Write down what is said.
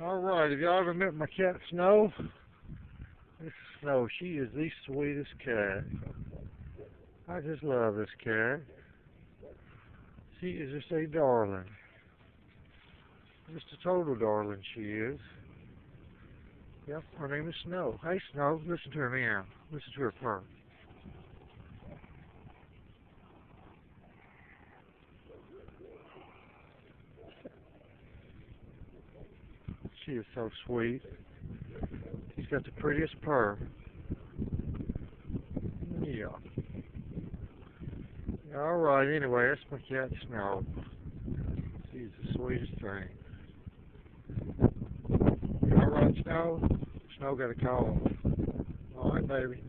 Alright, have y'all ever met my cat Snow? This is Snow. She is the sweetest cat. I just love this cat. She is just a darling. Just a total darling she is. Yep, her name is Snow. Hey Snow, listen to her meow. Listen to her purr. She is so sweet. She's got the prettiest purr. Yeah. Alright, anyway, that's my cat Snow. She's the sweetest thing. Alright, Snow? Snow got a call. Alright, baby.